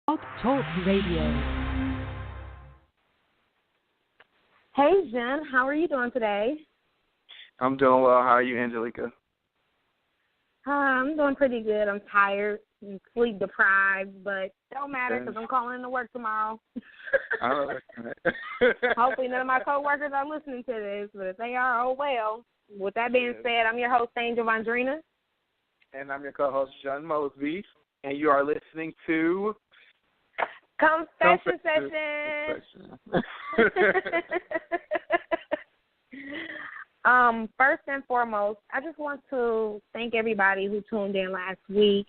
Blog Talk Radio. Hey, Jen, how are you doing today? I'm doing well. How are you, Angelica? I'm doing pretty good. I'm tired and sleep deprived, but don't matter because I'm calling into work tomorrow. Hopefully none of my coworkers are listening to this, but if they are, oh well. With that being said, I'm your host, Angel Vondrina. And I'm your co-host, John Mosby, and you are listening to Confession Session. First and foremost, I just want to thank everybody who tuned in last week,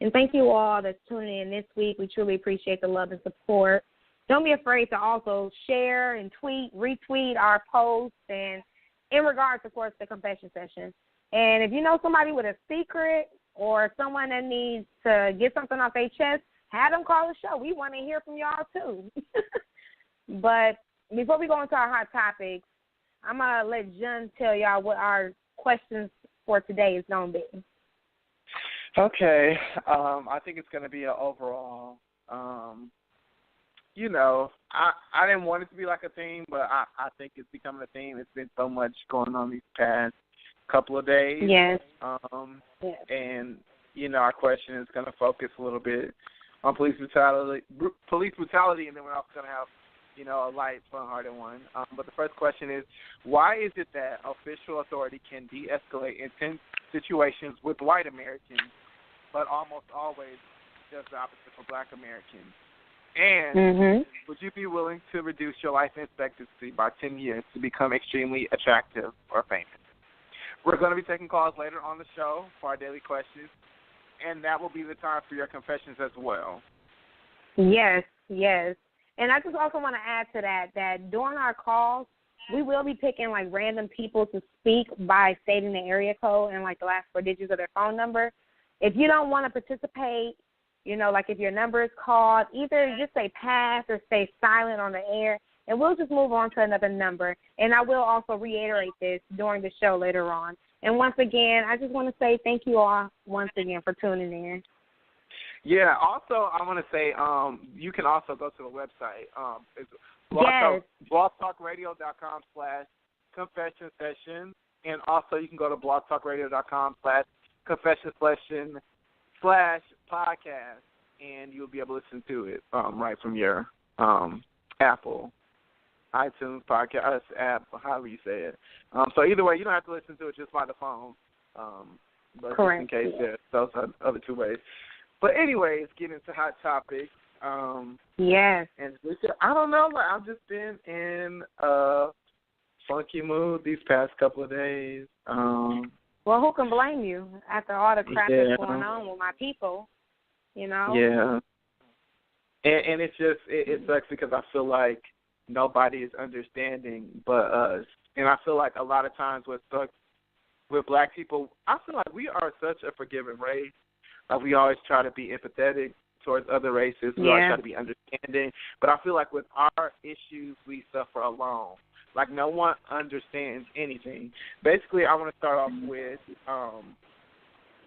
and thank you all that's tuning in this week. We truly appreciate the love and support. Don't be afraid to also share and retweet our posts, and in regards, of course, to confession session. And if you know somebody with a secret or someone that needs to get something off their chest, have them call the show. We want to hear from y'all, too. But before we go into our hot topics, I'm going to let Jen tell y'all what our questions for today is going to be. Okay. I think it's going to be an overall, I didn't want it to be like a theme, but I think it's becoming a theme. It's been so much going on these past couple of days. Yes. Yes. And, our question is going to focus a little bit on police brutality, and then we're also going to have, a light, fun-hearted one. But the first question is, why is it that official authority can de-escalate intense situations with white Americans, but almost always does the opposite for black Americans? And would you be willing to reduce your life expectancy by 10 years to become extremely attractive or famous? We're going to be taking calls later on the show for our daily questions, and that will be the time for your confessions as well. Yes. And I just also want to add to that during our calls, we will be picking, random people to speak by stating the area code and, the last 4 digits of their phone number. If you don't want to participate, if your number is called, either just say pass or stay silent on the air, and we'll just move on to another number. And I will also reiterate this during the show later on. And once again, I just want to say thank you all once again for tuning in. Yeah, also I want to say you can also go to the website. It's blogtalkradio.com/confession session, and also you can go to blogtalkradio.com/confession/podcast, and you'll be able to listen to it right from your Apple, iTunes podcast app, however you say it. So either way, you don't have to listen to it just by the phone. But correct. Just in case, those are the other 2 ways. But anyways, getting into hot topics. Yes. And I don't know, I've just been in a funky mood these past couple of days. Well, who can blame you after all the crap that's going on with my people, Yeah. And it's just, it sucks because I feel like nobody is understanding but us. And I feel like a lot of times what sucks with black people, I feel like we are such a forgiving race. We always try to be empathetic towards other races. We always try to be understanding. But I feel like with our issues, we suffer alone. No one understands anything. Basically, I want to start off with,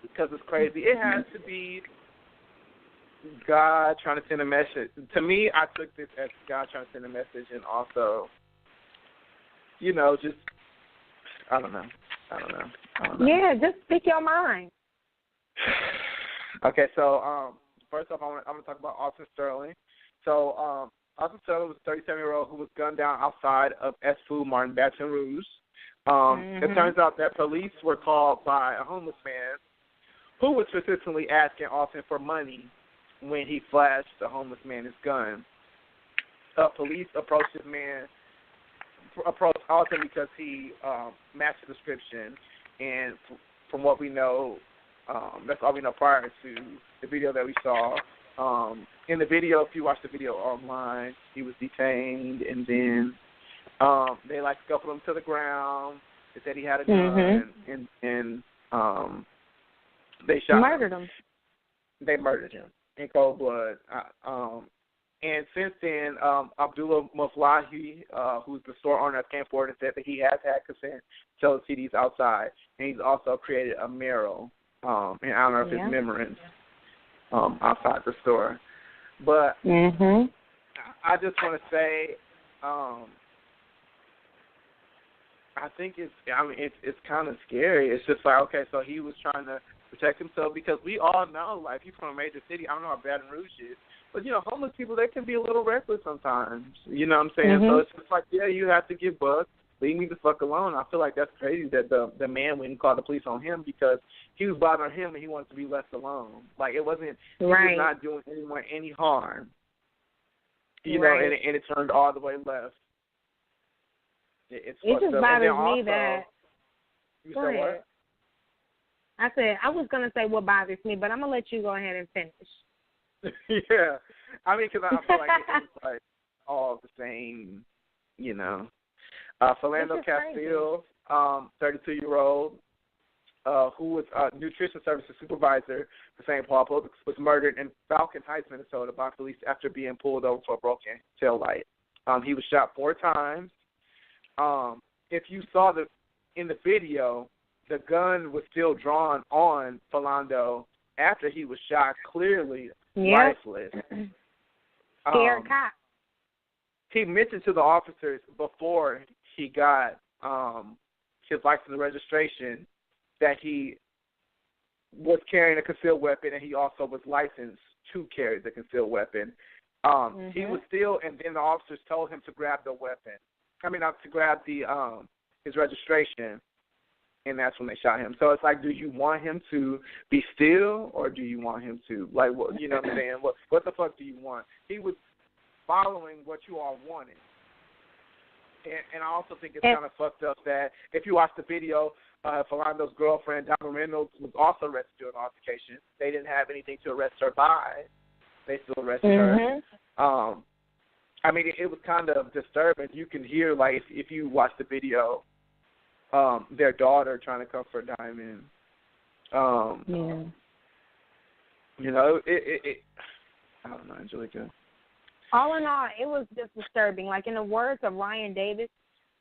because it's crazy, it has to be God trying to send a message. To me, I took this as God trying to send a message, and also, just, I don't know. Yeah, just speak your mind. Okay, so first off, I'm going to talk about Alton Sterling. So Alton Sterling was a 37-year-old who was gunned down outside of S. Food Mart in Baton Rouge. It turns out that police were called by a homeless man who was persistently asking Alton for money when he flashed the homeless man his gun. Police approached Alton because he matched the description, and from what we know, that's all we know prior to the video that we saw. In the video, if you watch the video online, he was detained, and then they scuffled him to the ground. They said he had a gun, and they murdered him. They murdered him in cold blood. And since then, Abdullah Muflahi, who's the store owner, came forward and said that he has had consent to sell the CDs outside, and he's also created a mural in honor of his memories outside the store. But Mhm. I just want to say, I think it's kind of scary. It's just like, okay, so he was trying to protect himself because we all know, like, he's from a major city. I don't know how Baton Rouge is, but, you know, homeless people, they can be a little reckless sometimes. You know what I'm saying? Mhm. So it's just like, yeah, you have to get bucked. Leave me the fuck alone. I feel like that's crazy that the man went and called the police on him because he was bothering him and he wanted to be left alone. Like, it wasn't, he was not doing anyone any harm. You know, and it turned all the way left. It just bothers me that. You go said ahead. What? I said I was gonna say what bothers me, but I'm gonna let you go ahead and finish. Yeah, I mean, because I feel like it's like all the same, you know. Philando Castile, 32-year-old, who was a nutrition services supervisor for St. Paul Public, was murdered in Falcon Heights, Minnesota, by police after being pulled over for a broken tail light. He was shot 4 times. If you saw in the video, the gun was still drawn on Philando after he was shot, clearly lifeless. Scared cop. He mentioned to the officers before he got his license and registration that he was carrying a concealed weapon, and he also was licensed to carry the concealed weapon. He was still, and then the officers told him to grab the weapon. To grab the his registration, and that's when they shot him. So it's like, do you want him to be still, or do you want him to, like, what, you know what I'm saying? What the fuck do you want? He was following what you all wanted. And I also think it's kind of fucked up that if you watch the video, Philando's girlfriend, Donna Reynolds, was also arrested during the altercation. They didn't have anything to arrest her by. They still arrested her. It was kind of disturbing. You can hear, like, if you watch the video, their daughter trying to comfort Diamond. You know, I don't know, Angelica. All in all, it was just disturbing. Like, in the words of Ryan Davis,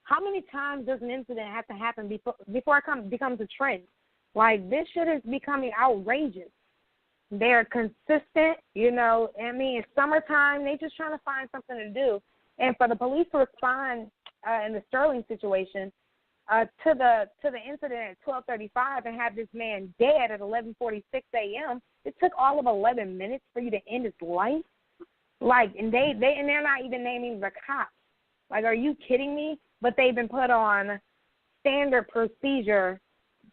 how many times does an incident have to happen before it becomes a trend? Like, this shit is becoming outrageous. They're consistent, you know. It's summertime. They're just trying to find something to do. And for the police to respond in the Sterling situation to the incident at 12:35 and have this man dead at 11:46 a.m., it took all of 11 minutes for you to end his life. Like, and they're not even naming the cops. Like, are you kidding me? But they've been put on standard procedure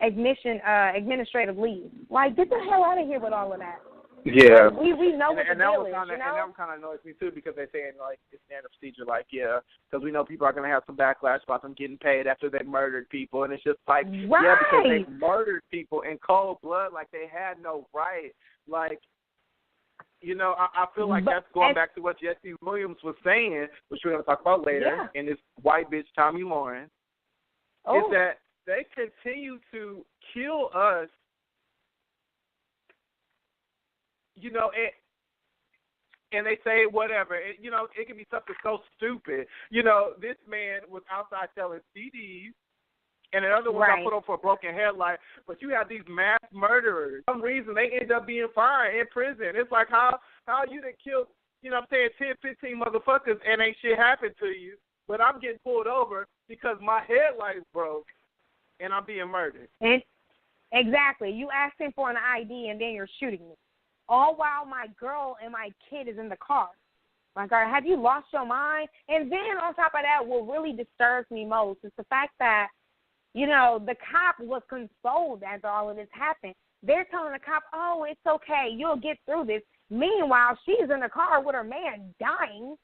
administrative leave. Like, get the hell out of here with all of that. Yeah. Like, we know what the deal is, you know? And that one kind of annoys me, too, because they're saying, like, it's standard procedure. Like, yeah, because we know people are going to have some backlash about them getting paid after they murdered people. And it's just like, yeah, because they murdered people in cold blood, like they had no right. Like, you know, I feel like that's going back to what Jesse Williams was saying, which we're going to talk about later, and this white bitch, Tomi Lahren, is that they continue to kill us, you know, and they say whatever. It can be something so stupid. You know, this man was outside selling CDs, and another one got put on for a broken headlight. But you have these mass murderers. For some reason, they end up being fined in prison. It's like, how you done killed, 10, 15 motherfuckers and ain't shit happened to you, but I'm getting pulled over because my headlight is broke and I'm being murdered. Exactly. You asking for an ID and then you're shooting me. All while my girl and my kid is in the car. Like, have you lost your mind? And then on top of that, what really disturbs me most is the fact that, the cop was consoled after all of this happened. They're telling the cop, oh, it's okay, you'll get through this. Meanwhile, she's in the car with her man dying.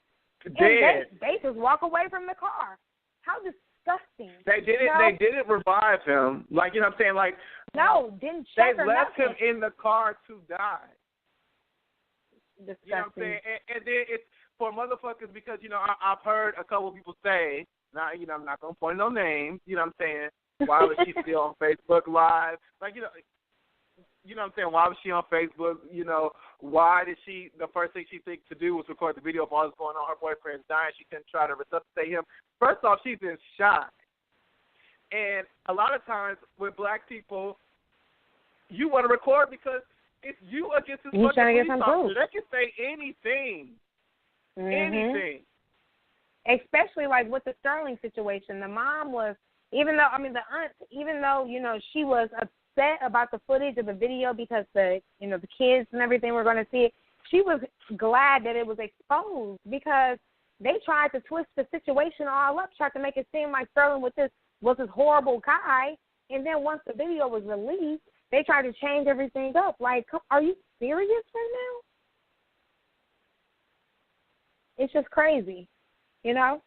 Dead. And they just walk away from the car. How disgusting. They didn't revive him. Like, you know what I'm saying? Like, no, didn't check they left him in the car to die. Disgusting. You know what I'm saying? And then it's for motherfuckers because, I've heard a couple of people say, now, I'm not going to point no names, you know what I'm saying? Why was she still on Facebook Live? Like, you know what I'm saying? Why was she on Facebook? Why did the first thing she thinks to do was record the video of all that's going on. Her boyfriend's dying. She couldn't try to resuscitate him. First off, she's in shock. And a lot of times with black people, you want to record because it's you against this He's fucking trying to get police some officer. proof. They can say anything. Anything. Especially like with the Sterling situation. The mom was, the aunt, even though, she was upset about the footage of the video because the kids and everything were going to see it, she was glad that it was exposed because they tried to twist the situation all up, tried to make it seem like Sterling was this horrible guy, and then once the video was released, they tried to change everything up. Like, are you serious right now? It's just crazy, Yeah.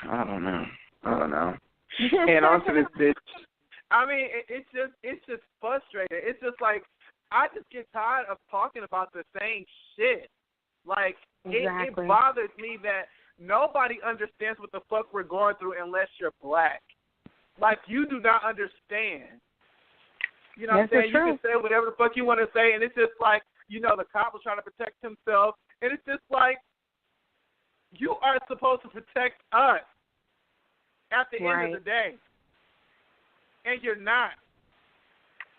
I don't know. And onto this bitch. I mean, it's just frustrating. It's just like, I just get tired of talking about the same shit. Like, it bothers me that nobody understands what the fuck we're going through unless you're black. Like, you do not understand. You know what I'm saying? You can say whatever the fuck you want to say, and it's just like, the cop was trying to protect himself, and it's just like, you are supposed to protect us at the end of the day. And you're not.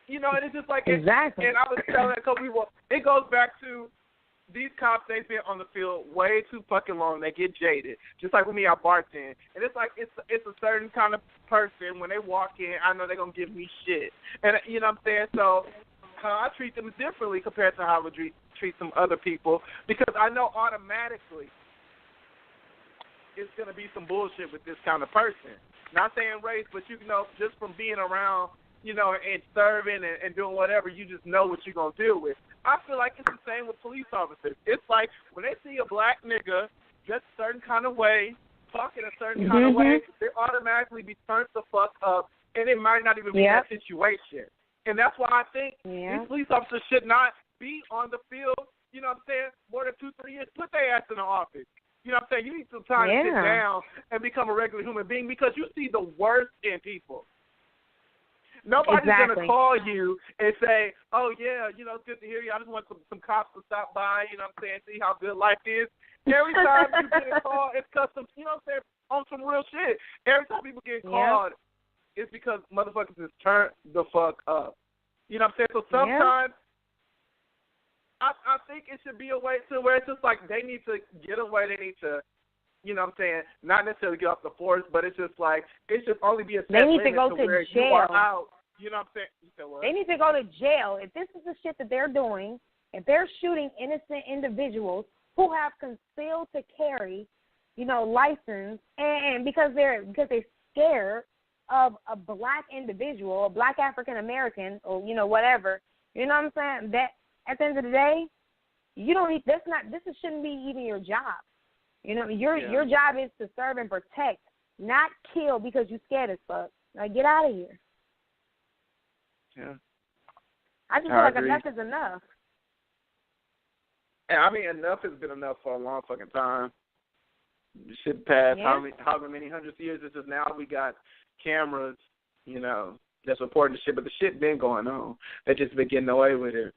And it's just like, exactly. And I was telling a couple people, it goes back to these cops, they've been on the field way too fucking long. They get jaded. Just like with me, I bartend. And it's like, it's a certain kind of person, when they walk in, I know they're going to give me shit. And you know what I'm saying? So I treat them differently compared to how I would treat some other people, because I know automatically it's going to be some bullshit with this kind of person. Not saying race, but just from being around, and serving and doing whatever, you just know what you're going to deal with. I feel like it's the same with police officers. It's like when they see a black nigga dressed a certain kind of way, talking a certain kind of way, they automatically be turned the fuck up, and it might not even be that situation. And that's why I think these police officers should not be on the field, more than 2-3 years. Put their ass in the office. You know what I'm saying? You need some time to sit down and become a regular human being, because you see the worst in people. Nobody's going to call you and say, oh, yeah, it's good to hear you. I just want some cops to stop by, see how good life is. Every time you get a call, it's custom, on some real shit. Every time people get called, it's because motherfuckers just turn the fuck up. You know what I'm saying? So sometimes I think it should be a way to where it's just like they need to get away. They need to, not necessarily get off the force, but it's just like it should only be a set they need to limit go to to where jail. You are out. You know what I'm saying? You said what? They need to go to jail. If this is the shit that they're doing, if they're shooting innocent individuals who have concealed to carry, license, and because they're scared of a black individual, a black African American, or whatever, you know what I'm saying? That at the end of the day, you don't need. This shouldn't be even your job. Your job is to serve and protect, not kill because you scared as fuck. Like, get out of here. Yeah. I just feel like enough is enough. And I mean, enough has been enough for a long fucking time. Shit past however many hundreds of years. It's just now we got cameras, that's reporting the shit, but the shit been going on. They just been getting away with it.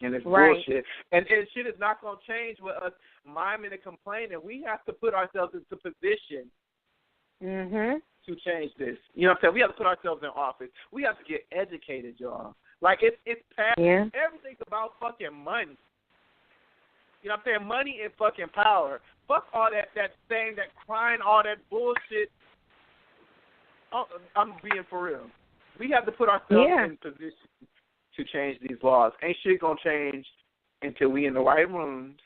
And it's bullshit. And shit is not going to change with us miming and complaining. We have to put ourselves into position to change this. You know what I'm saying? We have to put ourselves in office. We have to get educated, y'all. Like, it's past. Everything's about fucking money. You know what I'm saying? Money and fucking power. Fuck all that saying, that crying, all that bullshit. I'm being for real. We have to put ourselves in position to change these laws. Ain't shit gonna change until we in the right rooms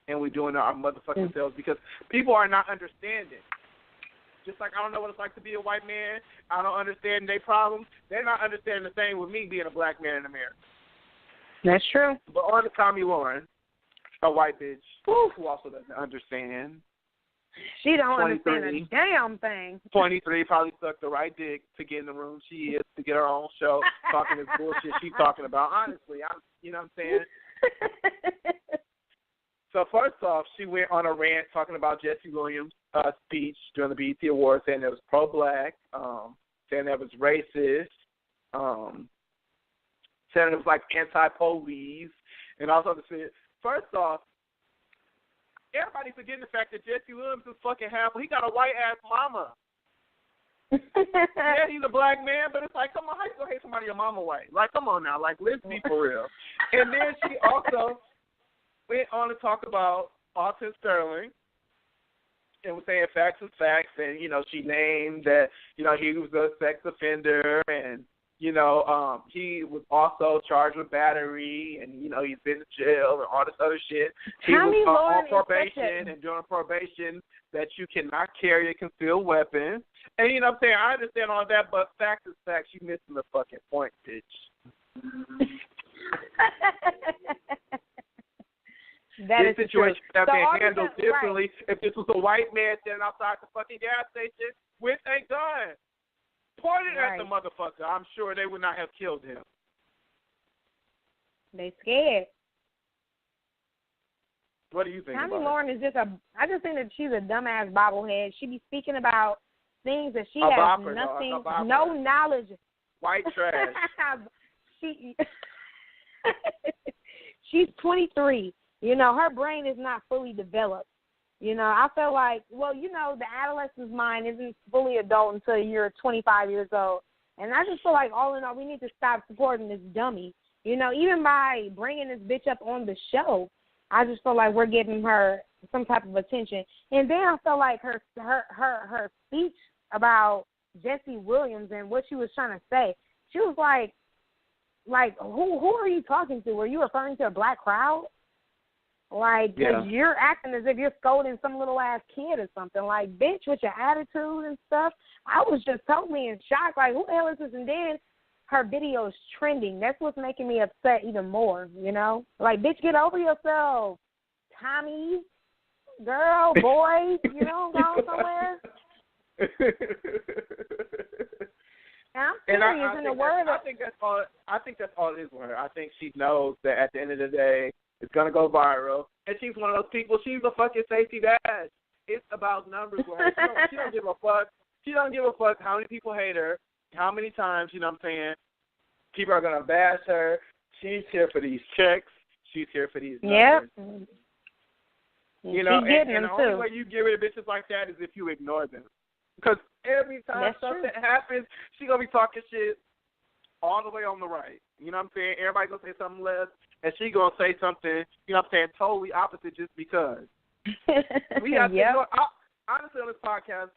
and we doing our motherfucking selves, because people are not understanding. Just like I don't know what it's like to be a white man. I don't understand their problems. They're not understanding the same with me being a black man in America. That's true. But on to Tomi Lahren, a white bitch who also doesn't understand. She don't understand a damn thing. 23, probably sucked the right dick to get in the room she is, to get her own show, talking this bullshit she's talking about. Honestly, you know what I'm saying? So first off, she went on a rant talking about Jesse Williams' speech during the BET Awards, saying it was pro-black, saying that it was racist, saying it was like anti-police, and all sorts of shit. First off, everybody forgetting the fact that Jesse Williams is fucking half. He got a white ass mama. Yeah, he's a black man, but it's like, come on, how you gonna hate somebody your mama white? Like, come on now, like, let's be for real. And then she also went on to talk about Alton Sterling and was saying facts is facts, and, you know, she named that, you know, he was a sex offender, and, you know, he was also charged with battery, and, you know, he's been in jail and all this other shit. He was on probation, and during probation that you cannot carry a concealed weapon. And, you know what I'm saying, I understand all that, but facts is facts. You missing the fucking point, bitch. This situation would have been handled right. differently if this was a white man standing outside the fucking gas station with a gun pointed at the motherfucker. I'm sure they would not have killed him. They scared. What do you think Tomi about Lahren it? is just I just think that she's a dumbass bobblehead. She be speaking about things that she has no knowledge. White trash. She's 23. You know, her brain is not fully developed. You know, I feel like, well, you know, the adolescent's mind isn't fully adult until you're 25 years old. And I just feel like, all in all, we need to stop supporting this dummy. You know, even by bringing this bitch up on the show, I just feel like we're giving her some type of attention. And then I feel like her speech about Jesse Williams and what she was trying to say, she was like, who are you talking to? Were you referring to a black crowd? Like, you're acting as if you're scolding some little ass kid or something. Like, bitch, with your attitude and stuff. I was just totally in shock. Like, who the hell is this? And then her video is trending. That's what's making me upset even more, you know? Like, bitch, get over yourself. Tommy, girl, boy, you know, go somewhere. And I'm serious in the word. I think that's all it is with her. I think she knows that at the end of the day, it's going to go viral. And she's one of those people, she's a fucking safety dash. It's about numbers with her. She don't give a fuck. She don't give a fuck how many people hate her, how many times, you know what I'm saying, people are going to bash her. She's here for these checks. She's here for these numbers. Yep. You know, and the only way you get rid of bitches like that is if you ignore them. Because every time something happens, she's going to be talking shit all the way on the right. You know what I'm saying? Everybody going to say something less, and she going to say something, you know what I'm saying, totally opposite just because. We have to know, honestly, on this podcast,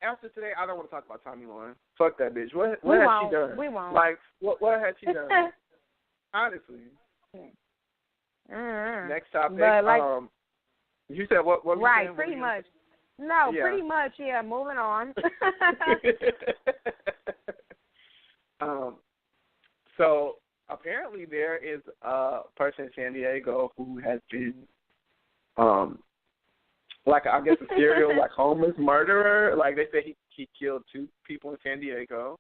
after today, I don't want to talk about Tomi Lahren. Fuck that bitch. What has she done? We won't. Like, what has she done? Honestly. Next topic. But like, you said what right, saying? pretty much. No, pretty much, yeah, moving on. So apparently there is a person in San Diego who has been, like, I guess, a serial, like, homeless murderer. Like, they say he killed 2 people in San Diego.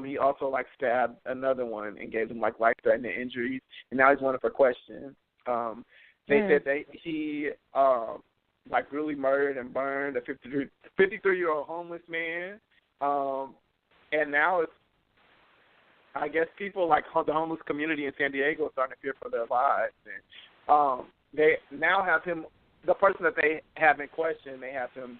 He also, like, stabbed another one and gave them, like, life-threatening injuries. And now he's wanted for questions. They said that he, like, really murdered and burned a 53-year-old homeless man. And now it's, I guess, people like the homeless community in San Diego are starting to fear for their lives. And they now have him, the person that they have in question, they have him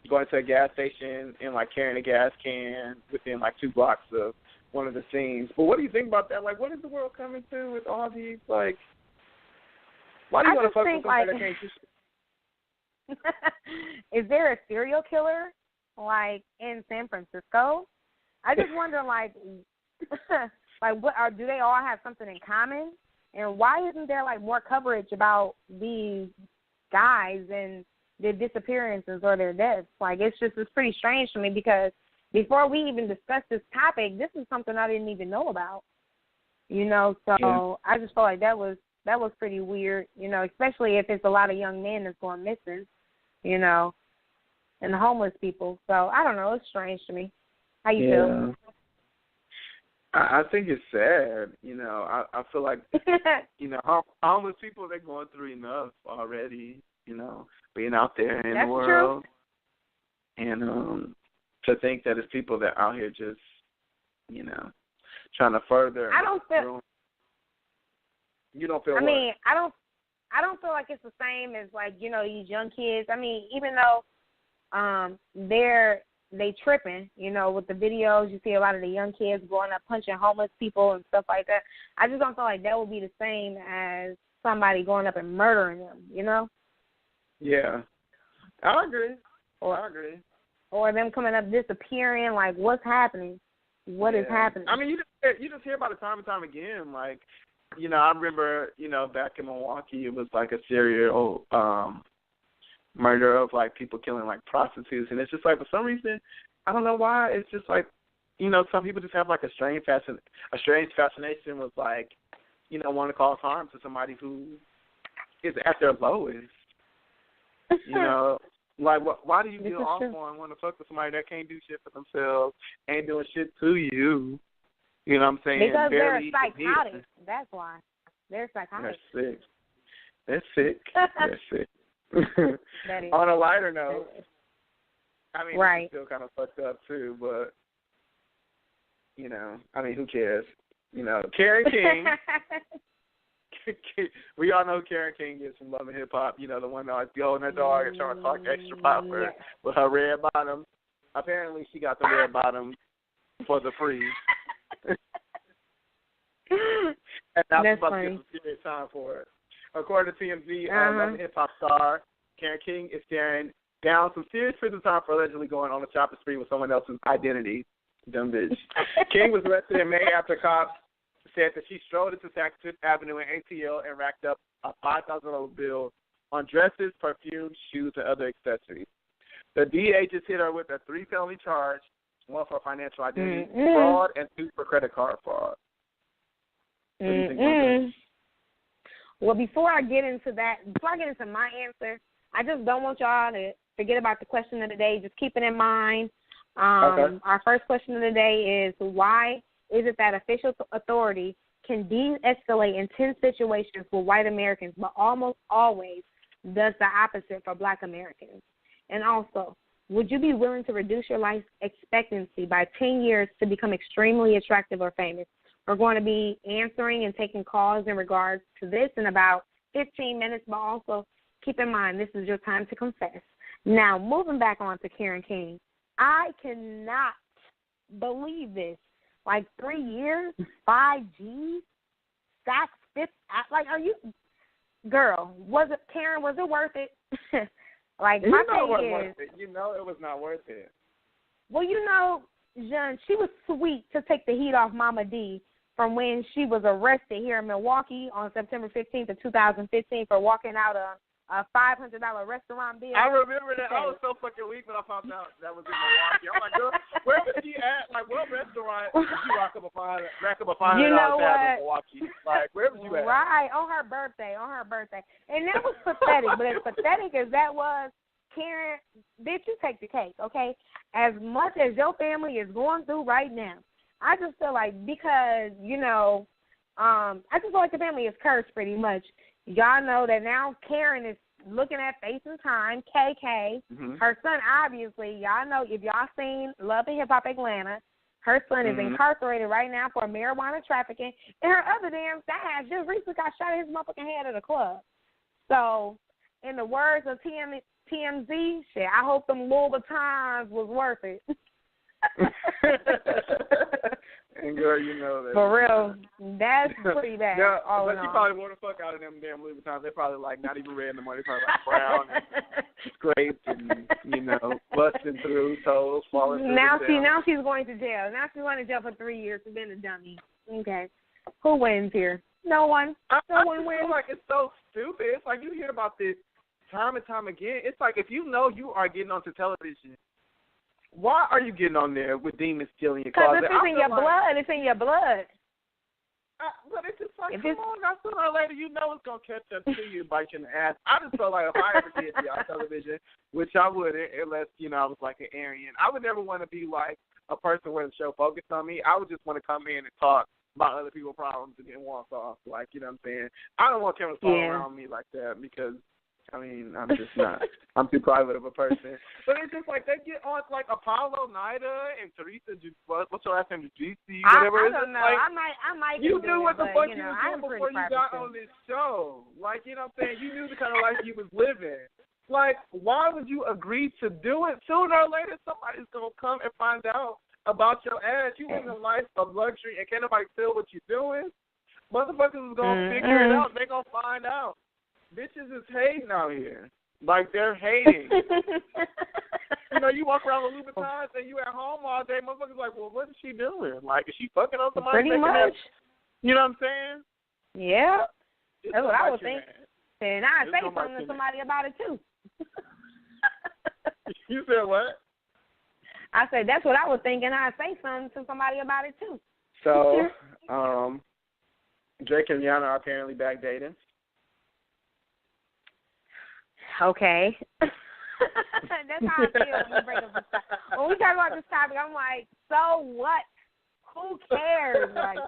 going to a gas station and, like, carrying a gas can within, like, 2 blocks of one of the scenes. But what do you think about that? Like, what is the world coming to with all these, like, why do you want to fuck with somebody that can't do shit? Is there a serial killer, like, in San Francisco? I just wonder, like what do they all have something in common? And why isn't there, like, more coverage about these guys and their disappearances or their deaths? Like, it's pretty strange to me, because before we even discussed this topic, this is something I didn't even know about. You know, so I just felt like that was pretty weird, you know, especially if it's a lot of young men that's going missing, you know, and the homeless people. So, I don't know. It's strange to me. How you feel? I think it's sad. You know, I feel like, you know, homeless people, they're going through enough already, you know, being out there in the world. True. And to think that it's people that are out here just, you know, trying to further. I don't feel. You don't feel. I mean, I don't feel like it's the same as, like, you know, these young kids. I mean, even though they're they tripping, you know, with the videos. You see a lot of the young kids growing up punching homeless people and stuff like that. I just don't feel like that would be the same as somebody going up and murdering them, you know? Yeah. I agree. Or them coming up disappearing, like, what's happening? What is happening? I mean, you just hear about it time and time again. Like, you know, I remember, you know, back in Milwaukee, it was like a serial murder of, like, people killing, like, prostitutes. And it's just like, for some reason, I don't know why, it's just like, you know, some people just have, like, a strange fascination with, like, you know, wanting to cause harm to somebody who is at their lowest. You know, like, why do you feel awful and want to fuck with somebody that can't do shit for themselves, ain't doing shit to you? You know what I'm saying? Because they're psychotic. That's why. They're psychotic. They're sick. On a lighter note, I mean, it's still kind of fucked up, too, but, you know, I mean, who cares? You know, Karen King. We all know Karen King is from Love and Hip Hop. You know, the one that always be holding her dog and trying to talk extra proper with her red bottoms. Apparently, she got the red bottoms for the free. And that's about to get some serious time for it. According to TMZ, Love and Hip Hop star Karen King is staring down some serious prison time for allegedly going on a shopping spree with someone else's identity. Dumb bitch. King was arrested in May after cops said that she strolled into Fifth Avenue in ATL and racked up a $5,000 bill on dresses, perfume, shoes, and other accessories. The DA just hit her with a 3-felony charge, 1 for financial identity fraud and 2 for credit card fraud. What do you think about that? Well, before I get into my answer, I just don't want y'all to forget about the question of the day. Just keep it in mind. Our first question of the day is, why is it that official authority can de-escalate in tense situations for white Americans, but almost always does the opposite for black Americans? And also, would you be willing to reduce your life expectancy by 10 years to become extremely attractive or famous? We're going to be answering and taking calls in regards to this in about 15 minutes, but also keep in mind this is your time to confess. Now, moving back on to Karen King, I cannot believe this. Like 3 years, 5 G's, stacks, fifth. Like, are you, girl? Karen? Was it worth it? Like, my thing is, you know, it was not worth it. Well, you know, Jean, she was sweet to take the heat off Mama D from when she was arrested here in Milwaukee on September 15th of 2015 for walking out a $500 restaurant bill. I remember that. I was so fucking weak when I found out that was in Milwaukee. I'm like, girl, where was she at? Like, what restaurant did you rack up a $500 tab in Milwaukee? Like, where was you at? Right, on her birthday. And that was pathetic. But as pathetic as that was, Karen, bitch, you take the cake, okay? As much as your family is going through right now, I just feel like because, you know, I just feel like the family is cursed pretty much. Y'all know that now Karen is looking at Face and Time, KK. Her son, obviously, y'all know, if y'all seen Love and Hip Hop Atlanta, her son is incarcerated right now for marijuana trafficking, and her other damn dad just recently got shot in his motherfucking head at a club. So, in the words of TMZ, shit, I hope them Louboutins was worth it. And girl, you know that. For real, that's pretty bad. Yeah, but she probably wore the fuck out of them damn Louboutins. They're probably like not even red anymore. They're probably like brown and scraped and, you know, busting through, toes falling through. Now she's going to jail. Now she's going to jail for 3 years for being a dummy. Okay. Who wins here? No one. No one wins. I feel like it's so stupid. It's like you hear about this time and time again. It's like if you know you are getting onto television, why are you getting on there with demons stealing your closet? Because it's in your blood. It's in your blood. But it's just like, come on, now, sooner or later, you know it's going to catch up to you, bite you in the ass. I just felt like if I ever did be on television, which I wouldn't unless, you know, I was like an Aryan, I would never want to be like a person where the show focused on me. I would just want to come in and talk about other people's problems and then walk off. Like, you know what I'm saying? I don't want cameras falling around me like that because, I mean, I'm just not. I'm too private of a person. But it's just like they get on like Apollo, Nida, and Teresa. What's your last name? GC, whatever. I don't know. Like, I might. You knew what the fuck you was doing before you got on this show. Like, you know what I'm saying? You knew the kind of life you was living. Like, why would you agree to do it? Sooner or later, somebody's going to come and find out about your ass. You live a life of luxury and can't nobody tell what you're doing. Motherfuckers is going to figure it out. They're going to find out. Bitches is hating out here. Like, they're hating. You know, you walk around with Louboutins and you at home all day. Motherfuckers like, well, what is she doing? Like, is she fucking on somebody? Pretty much. You know what I'm saying? Yeah. That's what I would think. Man. And I'd say something to somebody about it, too. You said what? I said, that's what I would think, and I'd say something to somebody about it, too. So, Drake and Rihanna are apparently back dating. Okay. That's how I feel when we bring up this topic. When we talk about this topic, I'm like, so what? Who cares? Like,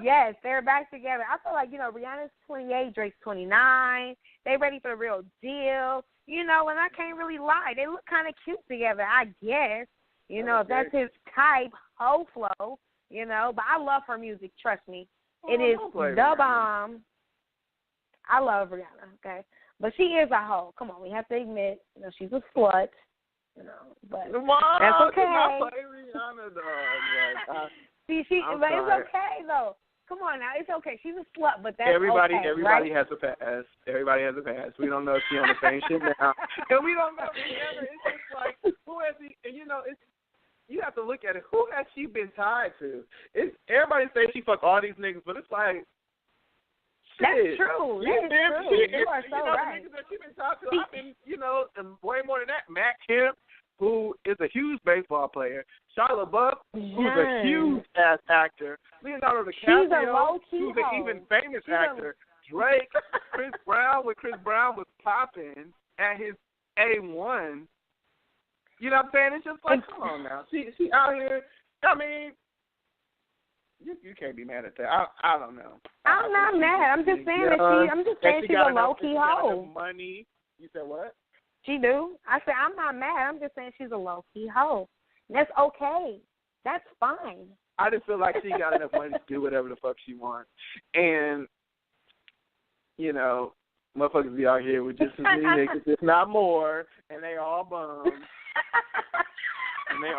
yes, they're back together. I feel like, you know, Rihanna's 28, Drake's 29. They ready for the real deal. You know, and I can't really lie. They look kind of cute together, I guess. You know, if that's his type, whole flow, you know. But I love her music, trust me. It is the bomb. I love Rihanna, okay? But she is a hoe. Come on, we have to admit, you know, she's a slut, you know. But that's okay. Rihanna, dog. But it's okay, though. Come on now, it's okay. She's a slut, but that's everybody right? has a past. Everybody has a past. We don't know if she's on the same shit now. And we don't know together. It's just like, who has he, and you know, it's, you have to look at it. Who has she been tied to? It's everybody says she fuck all these niggas, but it's like, shit. That's true. That is true. You are so right. The niggas that she been tied to, I've been, you know, way more than that. Matt Kemp, who is a huge baseball player. Shia LaBeouf, who's a huge-ass actor. Leonardo DiCaprio, who's an even famous actor. Drake, Chris Brown, when Chris Brown was popping at his A1. You know what I'm saying? It's just like, come on now. She out here. I mean, you can't be mad at that. I don't know. I'm not mad. I'm just saying she's a low-key hoe. Money. You said what? She do. I said, I'm not mad. I'm just saying she's a low-key hoe. That's okay. That's fine. I just feel like she got enough money to do whatever the fuck she wants. And, you know, motherfuckers be out here with just as many niggas, if not more, and they all bums. And they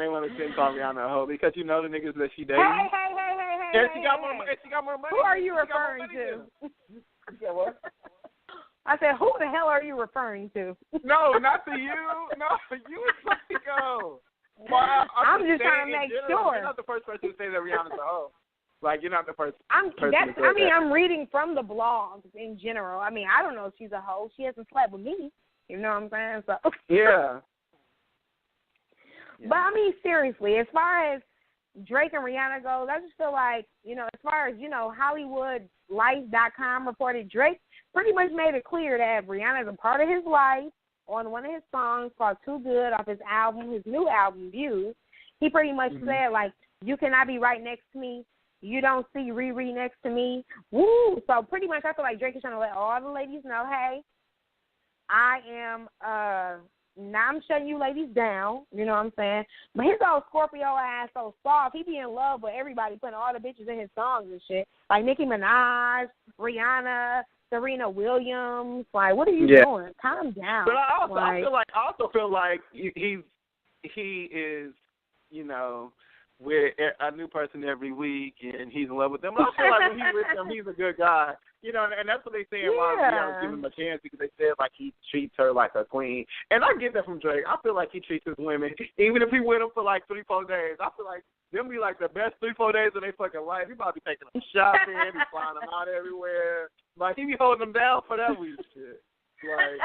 want to call Rihanna a hoe because you know the niggas that she dating. Hey. And she got more money. Who are you referring to? You said what? I said, who the hell are you referring to? No, not to you. No, you and Psycho. Well, I'm just trying to make sure. You're not the first person to say that Rihanna's a hoe. Like, you're not the first person I'm reading from the blogs in general. I mean, I don't know if she's a hoe. She hasn't slept with me. You know what I'm saying? So Yeah. But, I mean, seriously, as far as Drake and Rihanna goes, I just feel like, you know, as far as, you know, HollywoodLife.com reported, Drake pretty much made it clear that Rihanna is a part of his life on one of his songs called Too Good off his album, his new album, Views. He pretty much said, like, you cannot be right next to me. You don't see Riri next to me. Woo! So pretty much I feel like Drake is trying to let all the ladies know, hey, I am now I'm shutting you ladies down, you know what I'm saying? But his old Scorpio ass so soft, he be in love with everybody, putting all the bitches in his songs and shit. Like Nicki Minaj, Rihanna, Serena Williams. Like, what are you doing? Calm down. But I also feel like he is, you know, with a new person every week, and he's in love with them. I feel like when he's with them, he's a good guy. You know, and that's what they say while Rihanna's giving him a chance, because they said, like, he treats her like a queen. And I get that from Drake. I feel like he treats his women, even if he with them for, like, 3-4 days. I feel like them be, like, the best 3-4 days of their fucking life. He about to be taking them shopping. He's flying them out everywhere. Like, he be holding them down for that week shit. Like,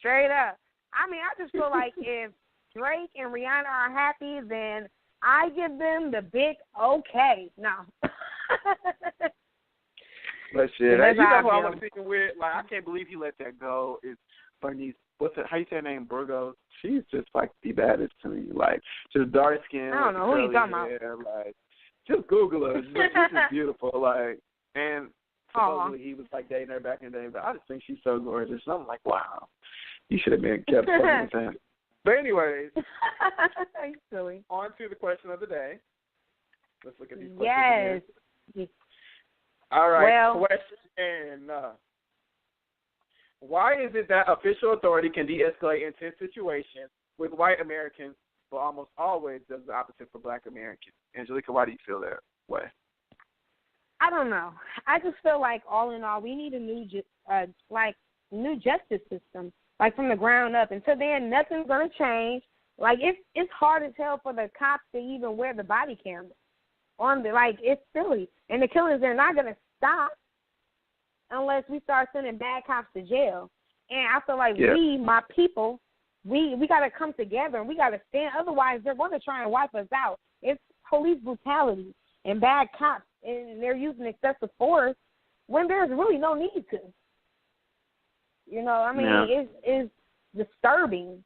straight up. I mean, I just feel like if Drake and Rihanna are happy, then I give them the big okay. No. But shit, you know who I want to speak with? Like, I can't believe he let that go. Is Bernice? How you say her name? Burgos. She's just like the baddest to me. Like, just dark skin. I don't know who you talking about. Like, just Google her. She's just beautiful. Like, and supposedly he was like dating her back in the day. But I just think she's so gorgeous. And I'm like, wow, you should have been kept fucking with that. But anyways, you silly. On to the question of the day. Let's look at these questions. Yes. All right, question. Why is it that official authority can de-escalate intense situations with white Americans, but almost always does the opposite for black Americans? Angelica, why do you feel that way? I don't know. I just feel like all in all, we need a new justice system, like from the ground up. Until then, nothing's gonna change. Like it's hard as hell for the cops to even wear the body cameras on the, like, it's silly. And the killings, they're not gonna stop unless we start sending bad cops to jail. And I feel like we, my people, we gotta come together and we gotta stand. Otherwise, they're gonna try and wipe us out. It's police brutality and bad cops, and they're using excessive force when there's really no need to. You know, I mean, it's disturbing.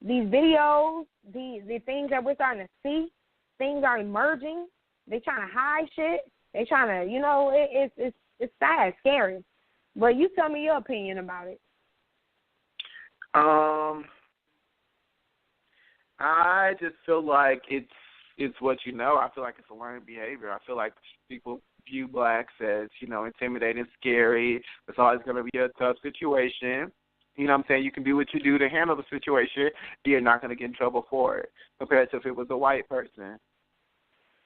These videos, the things that we're starting to see, things are emerging. They're trying to hide shit. They're trying to, you know, it's sad, scary. But you tell me your opinion about it. I just feel like it's what you know. I feel like it's a learned behavior. I feel like people view blacks as, you know, intimidating, scary. It's always going to be a tough situation. You know what I'm saying? You can do what you do to handle the situation. You're not going to get in trouble for it, compared to if it was a white person.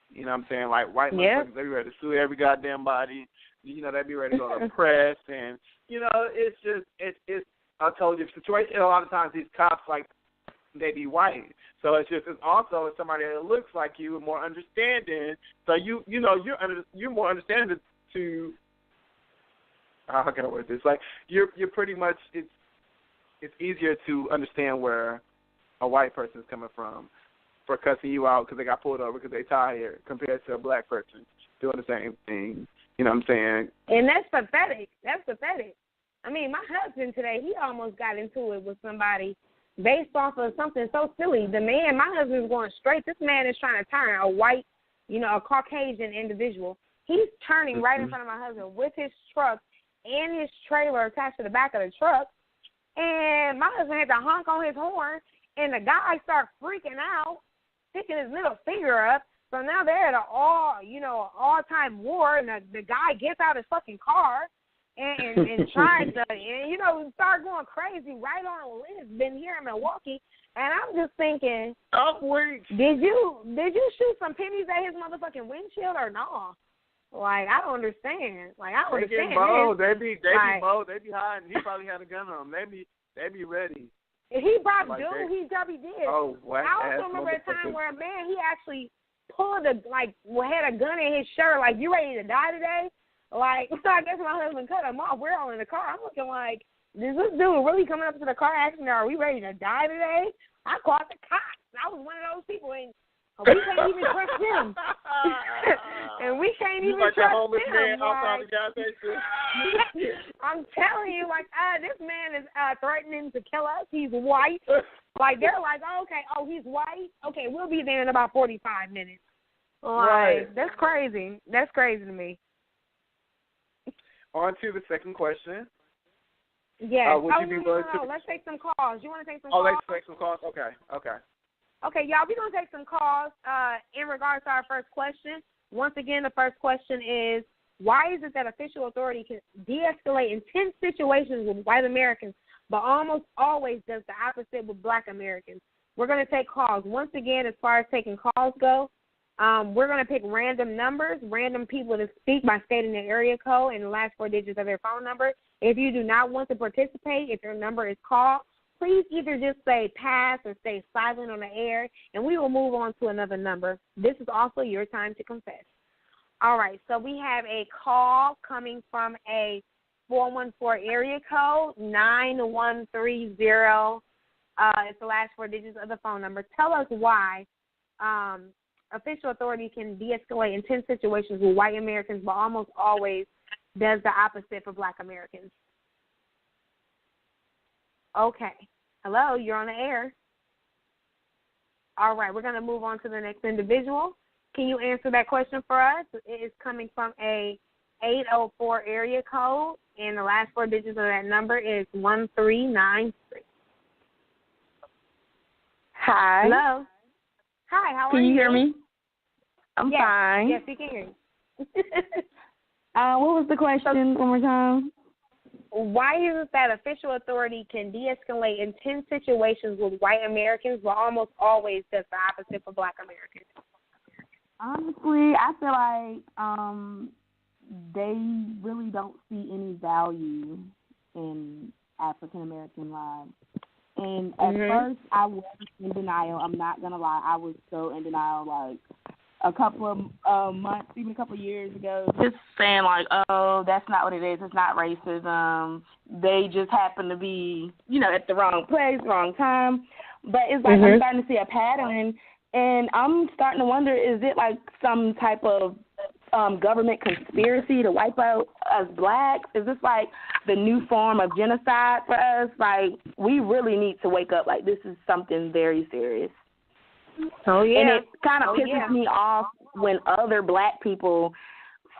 You know what I'm saying? Like, white motherfuckers, they be ready to sue every goddamn body. You know, they be ready to go to press. And, you know, it's just, it's a totally different situation. And a lot of times these cops, like, they be white. So it's also somebody that looks like you and more understanding. So you're more understanding to, how can I word this? Like, you're pretty much, it's easier to understand where a white person is coming from for cussing you out because they got pulled over because they tired, compared to a black person doing the same thing. You know what I'm saying? And that's pathetic. That's pathetic. I mean, my husband today, he almost got into it with somebody based off of something so silly. My husband's going straight. This man is trying to turn a white, you know, a Caucasian individual. He's turning right in front of my husband with his truck and his trailer attached to the back of the truck. And my husband had to honk on his horn, and the guy started freaking out, sticking his middle finger up. So now they're at an all-time war, and the guy gets out his fucking car and tries to, and, you know, start going crazy right on Lisbon here in Milwaukee. And I'm just thinking, did you shoot some pennies at his motherfucking windshield or no? Like, I don't understand. Like, I don't understand. They be bold. They be hiding. He probably had a gun on him. They be ready. He probably He probably did. Oh, what? I also remember a time where a man, he actually pulled had a gun in his shirt. Like, you ready to die today? Like, so I guess my husband cut him off. We're all in the car. I'm looking like, is this dude really coming up to the car accident? Are we ready to die today? I called the cops. I was one of those people, and we can't even trust him. And we can't even trust him. I'm telling you, like, this man is threatening to kill us. He's white. Like, they're like, he's white. Okay, we'll be there in about 45 minutes. Like, right. That's crazy. That's crazy to me. On to the second question. Yes. No. Let's take some calls. You want to take some calls? Let's take some calls? Okay. Okay, y'all, we're going to take some calls in regards to our first question. Once again, the first question is, why is it that official authority can de-escalate intense situations with white Americans, but almost always does the opposite with black Americans? We're going to take calls. Once again, as far as taking calls go, we're going to pick random numbers, random people to speak by stating their area code and the last four digits of their phone number. If you do not want to participate, if your number is called, please either just say pass or stay silent on the air, and we will move on to another number. This is also your time to confess. All right, so we have a call coming from a 414 area code, 9130. It's the last four digits of the phone number. Tell us why official authority can de-escalate intense situations with white Americans, but almost always does the opposite for black Americans. Okay. Hello, you're on the air. All right, we're going to move on to the next individual. Can you answer that question for us? It is coming from a 804 area code, and the last four digits of that number is 1393. Hi. Hello. Hi, how are you? Can you hear me? I'm fine. Yes, we can hear you. What was the question one more time? why is it that official authority can de-escalate in tense situations with white Americans, but almost always does the opposite for Black Americans? Honestly, I feel like they really don't see any value in African American lives. And at first, I was in denial. I'm not gonna lie, I was so in denial. Like a couple of months, even a couple of years ago, just saying like, "Oh, that's not what it is. It's not racism. They just happen to be, at the wrong place, wrong time." But it's like I'm starting to see a pattern, and I'm starting to wonder: is it like some type of government conspiracy to wipe out us Blacks? Is this like the new form of genocide for us? Like, we really need to wake up. Like, this is something very serious. Oh, yeah. And it kind of pisses me off when other Black people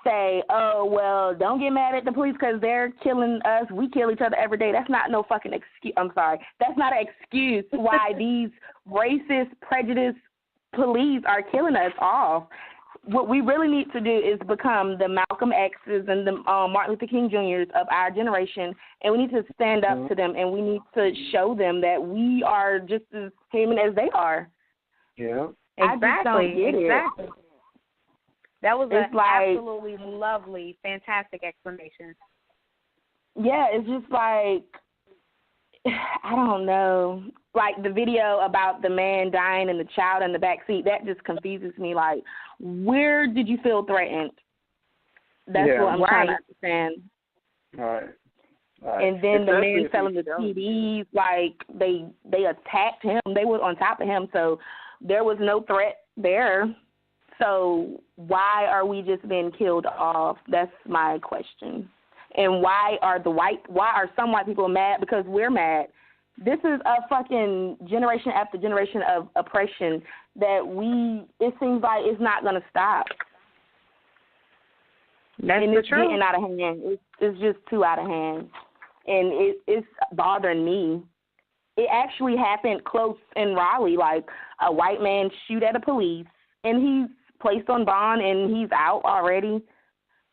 say, "Oh, well, don't get mad at the police because they're killing us. We kill each other every day." That's not no fucking excuse. I'm sorry. That's not an excuse why these racist, prejudiced police are killing us off. What we really need to do is become the Malcolm X's and the Martin Luther King Jr.'s of our generation, and we need to stand up to them, and we need to show them that we are just as human as they are. Yeah. Exactly. I just don't get it. That was an absolutely lovely, fantastic explanation. Yeah, it's just like, I don't know. Like the video about the man dying and the child in the back seat, that just confuses me. Like, where did you feel threatened? That's what I'm trying to understand. Right. And then the man selling the CDs, like they attacked him. They were on top of him, so there was no threat there. So why are we just being killed off? That's my question. And why are some white people mad? Because we're mad. This is a fucking generation after generation of oppression that it seems like it's not going to stop. And it's getting out of hand. It's just too out of hand. And it's bothering me. It actually happened close in Raleigh. Like, a white man shoot at a police, and he's placed on bond, and he's out already.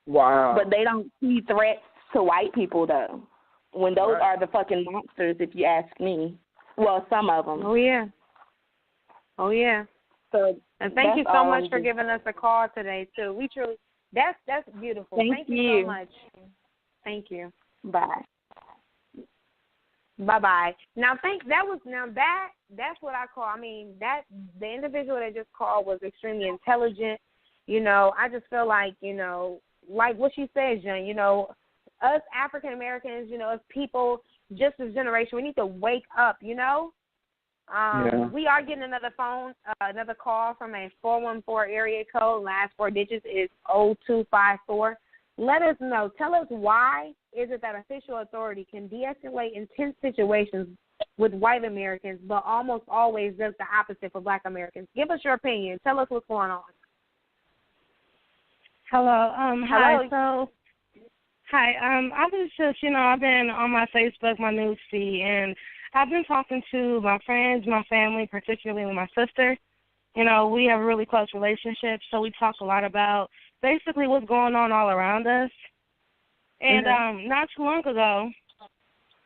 Wow. But they don't see threats to white people, though, when those are the fucking monsters, if you ask me. Well, some of them. Oh, yeah. So, and thank you so much for giving us a call today, too. We truly, that's beautiful. Thank you so much. Thank you. Bye. Bye-bye. Now, that's what I call, the individual that just called was extremely intelligent. I just feel like, like what she says, Jen, us African Americans, us people, just this generation, we need to wake up, We are getting another call from a 414 area code. Last four digits is 0254. Let us know. Tell us why is it that official authority can de-escalate intense situations with white Americans, but almost always does the opposite for Black Americans. Give us your opinion. Tell us what's going on. Hello. Hi. So, I was just, I've been on my Facebook, my news feed, and I've been talking to my friends, my family, particularly with my sister. We have a really close relationship, so we talk a lot about basically what's going on all around us. And not too long ago,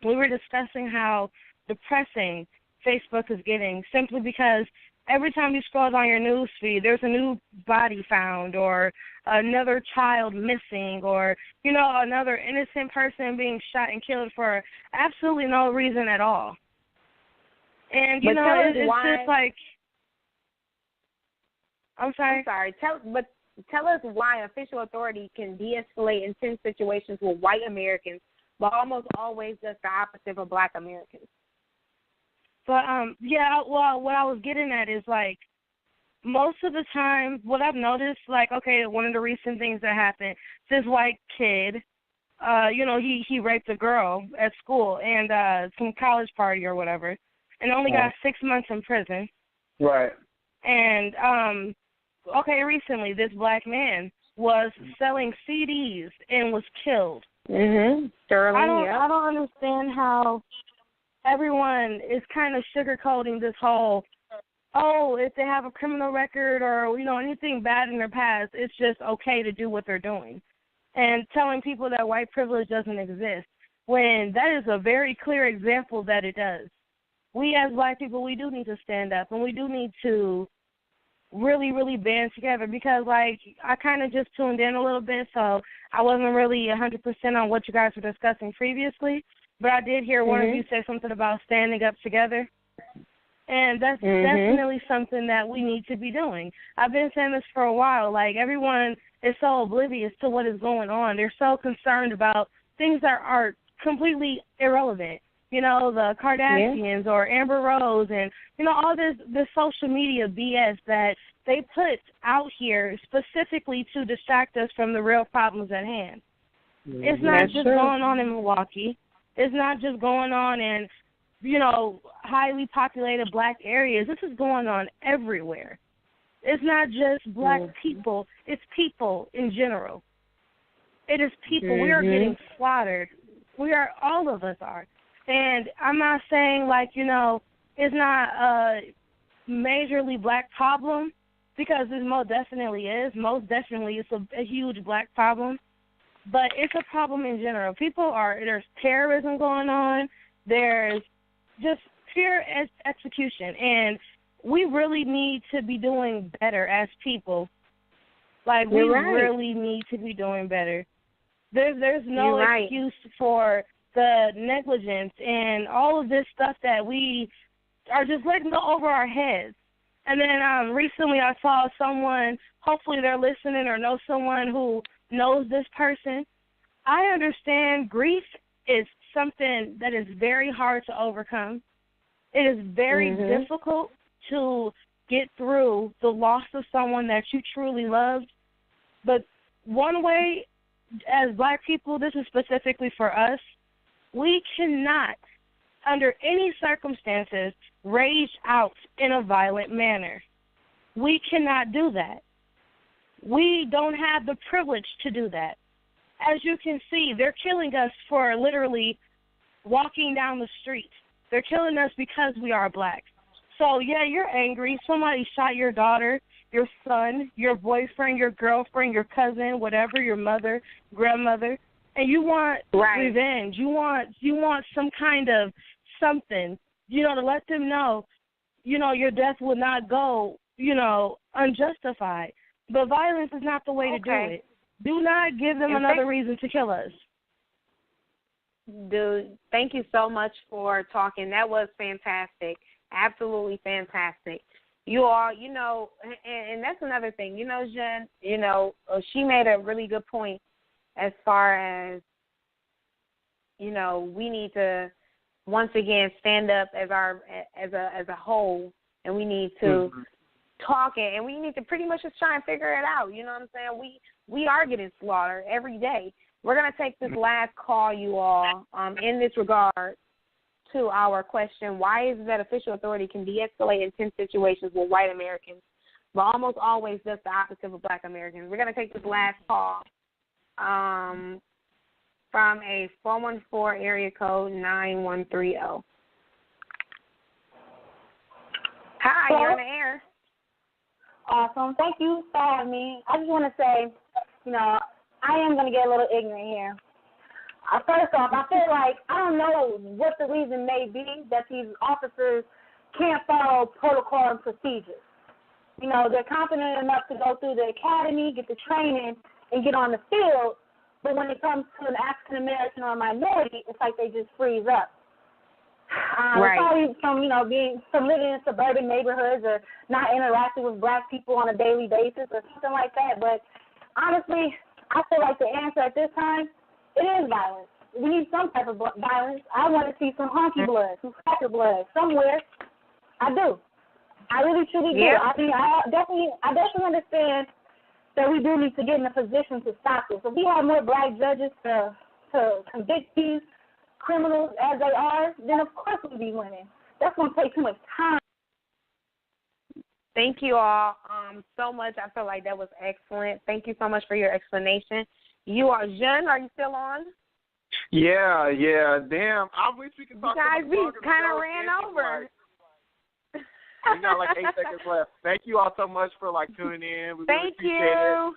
we were discussing how depressing Facebook is getting simply because every time you scroll down your news feed, there's a new body found or another child missing or, another innocent person being shot and killed for absolutely no reason at all. And, it's just like, I'm sorry. Tell us why official authority can de-escalate intense situations with white Americans, but almost always does the opposite for Black Americans. But, what I was getting at is, like, most of the time, what I've noticed, like, okay, one of the recent things that happened, this white kid, he raped a girl at school and some college party or whatever, and only got 6 months in prison. Right. And, recently this Black man was selling CDs and was killed. Sterling, I don't understand how everyone is kind of sugarcoating this whole, if they have a criminal record or, anything bad in their past, it's just okay to do what they're doing. And telling people that white privilege doesn't exist. when that is a very clear example that it does. We as Black people, we do need to stand up, and we do need to really, really band together because, like, I kind of just tuned in a little bit, so I wasn't really 100% on what you guys were discussing previously, but I did hear one of you say something about standing up together, and that's definitely something that we need to be doing. I've been saying this for a while. Like, everyone is so oblivious to what is going on. They're so concerned about things that are completely irrelevant. You know, the Kardashians or Amber Rose and, you know, all this social media BS that they put out here specifically to distract us from the real problems at hand. It's not just going on in Milwaukee. It's not just going on in, you know, highly populated Black areas. This is going on everywhere. It's not just Black people. It's people in general. It is people. We are getting slaughtered. All of us are. And I'm not saying, like, you know, it's not a majorly Black problem, because it most definitely is. Most definitely it's a huge Black problem. But it's a problem in general. There's terrorism going on. There's just pure execution. And we really need to be doing better as people. Like, we really need to be doing better. There's no excuse for the negligence and all of this stuff that we are just letting go over our heads. And then recently I saw someone, hopefully they're listening or know someone who knows this person. I understand grief is something that is very hard to overcome. It is very difficult to get through the loss of someone that you truly loved. But one way, as Black people, this is specifically for us, we cannot, under any circumstances, rage out in a violent manner. We cannot do that. We don't have the privilege to do that. As you can see, they're killing us for literally walking down the street. They're killing us because we are Black. So, yeah, you're angry. Somebody shot your daughter, your son, your boyfriend, your girlfriend, your cousin, whatever, your mother, grandmother. And you want revenge. You want some kind of something, you know, to let them know, you know, your death will not go, you know, unjustified. But violence is not the way to do it. Do not give them another reason to kill us. Dude, thank you so much for talking. That was fantastic. Absolutely fantastic. You all, you know, and that's another thing. You know, Jen, you know, she made a really good point as far as, you know, we need to once again stand up as a whole, and we need to talk it, and we need to pretty much just try and figure it out. You know what I'm saying? We are getting slaughtered every day. We're gonna take this last call, you all, in this regard to our question: why is it that official authority can de-escalate intense situations with white Americans, but almost always does the opposite with Black Americans? We're gonna take this last call. From a 414 area code 9130. Hi, you're on the air. Awesome. Thank you for having me. I just want to say, you know, I am going to get a little ignorant here. First off, I feel like I don't know what the reason may be that these officers can't follow protocol and procedures. You know, they're confident enough to go through the academy, get the training, and get on the field, but when it comes to an African-American or a minority, it's like they just freeze up. Probably from, you know, from living in suburban neighborhoods or not interacting with Black people on a daily basis or something like that. But honestly, I feel like the answer at this time, it is violence. We need some type of violence. I want to see some honky blood, some cracker blood somewhere. I do. I really, truly do. I mean, I definitely understand that we do need to get in a position to stop this. If we have more Black judges to convict these criminals as they are, then of course we'll be winning. That's going to take too much time. Thank you all so much. I feel like that was excellent. Thank you so much for your explanation. You are Jen. Are you still on? Yeah. Damn, I wish we could talk. You guys, we kind of ran over. We got like 8 seconds left. Thank you all so much for tuning in. We really appreciate it.